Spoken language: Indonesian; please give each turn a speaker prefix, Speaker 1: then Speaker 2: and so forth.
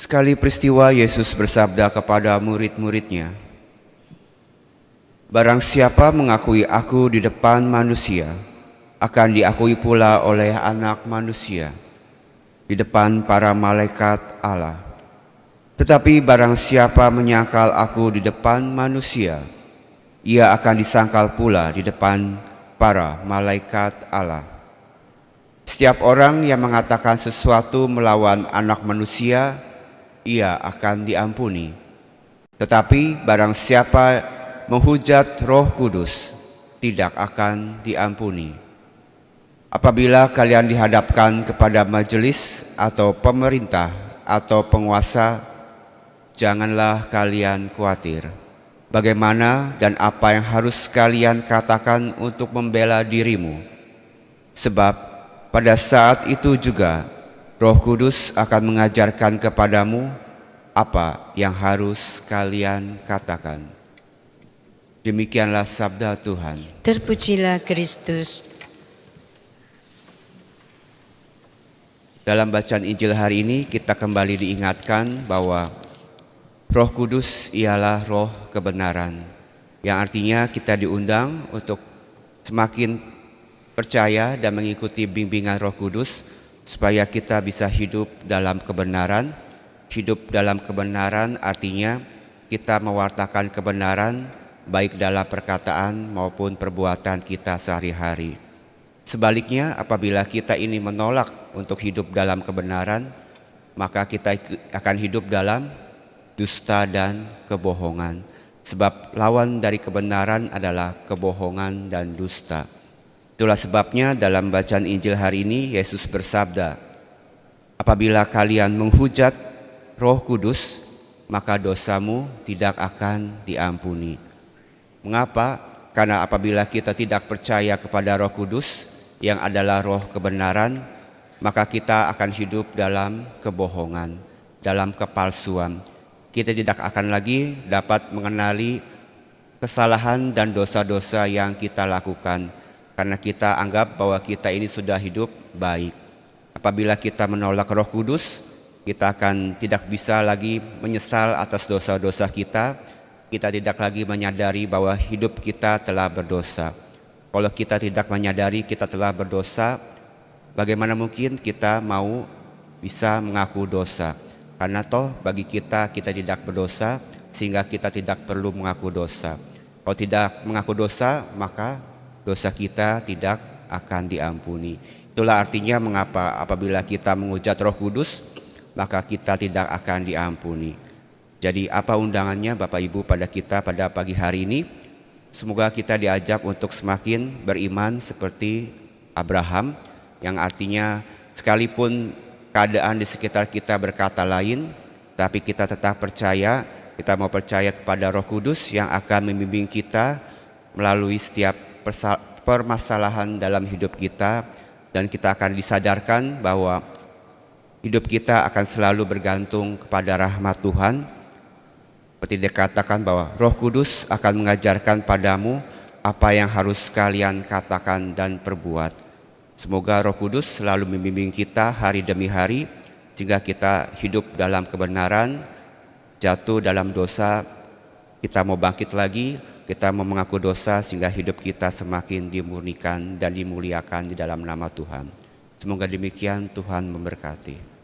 Speaker 1: Sekali peristiwa Yesus bersabda kepada murid-muridnya, "Barang siapa mengakui aku di depan manusia, akan diakui pula oleh Anak Manusia di depan para malaikat Allah. Tetapi barang siapa menyangkal aku di depan manusia, ia akan disangkal pula di depan para malaikat Allah. Setiap orang yang mengatakan sesuatu melawan Anak Manusia, ia akan diampuni. Tetapi barang siapa menghujat Roh Kudus, tidak akan diampuni. Apabila kalian dihadapkan kepada majelis atau pemerintah atau penguasa, janganlah kalian khawatir bagaimana dan apa yang harus kalian katakan untuk membela dirimu. Sebab pada saat itu juga Roh Kudus akan mengajarkan kepadamu apa yang harus kalian katakan." Demikianlah sabda Tuhan.
Speaker 2: Terpujilah Kristus.
Speaker 1: Dalam bacaan Injil hari ini kita kembali diingatkan bahwa Roh Kudus ialah roh kebenaran, yang artinya kita diundang untuk semakin percaya dan mengikuti bimbingan Roh Kudus supaya kita bisa hidup dalam kebenaran. Hidup dalam kebenaran artinya kita mewartakan kebenaran baik dalam perkataan maupun perbuatan kita sehari-hari. Sebaliknya, apabila kita ini menolak untuk hidup dalam kebenaran, maka kita akan hidup dalam dusta dan kebohongan. Sebab lawan dari kebenaran adalah kebohongan dan dusta. Itulah sebabnya dalam bacaan Injil hari ini Yesus bersabda, "Apabila kalian menghujat Roh Kudus, maka dosamu tidak akan diampuni." Mengapa? Karena apabila kita tidak percaya kepada Roh Kudus yang adalah roh kebenaran, maka kita akan hidup dalam kebohongan, dalam kepalsuan. Kita tidak akan lagi dapat mengenali kesalahan dan dosa-dosa yang kita lakukan, karena kita anggap bahwa kita ini sudah hidup baik. Apabila kita menolak Roh Kudus, kita akan tidak bisa lagi menyesal atas dosa-dosa kita. Kita tidak lagi menyadari bahwa hidup kita telah berdosa. Kalau kita tidak menyadari kita telah berdosa, bagaimana mungkin kita mau bisa mengaku dosa? Karena toh bagi kita tidak berdosa, sehingga kita tidak perlu mengaku dosa. Kalau tidak mengaku dosa, maka dosa kita tidak akan diampuni. Itulah artinya mengapa apabila kita menghujat Roh Kudus, maka kita tidak akan diampuni. Jadi apa undangannya Bapak Ibu pada kita pada pagi hari ini? Semoga kita diajak untuk semakin beriman seperti Abraham, yang artinya sekalipun keadaan di sekitar kita berkata lain, tapi kita tetap percaya, kita mau percaya kepada Roh Kudus yang akan membimbing kita melalui setiap permasalahan dalam hidup kita, dan kita akan disadarkan bahwa hidup kita akan selalu bergantung kepada rahmat Tuhan. Seperti dikatakan bahwa Roh Kudus akan mengajarkan padamu apa yang harus kalian katakan dan perbuat. Semoga Roh Kudus selalu membimbing kita hari demi hari, sehingga kita hidup dalam kebenaran, jatuh dalam dosa, kita mau bangkit lagi, kita mau mengaku dosa, sehingga hidup kita semakin dimurnikan dan dimuliakan di dalam nama Tuhan. Semoga demikian, Tuhan memberkati.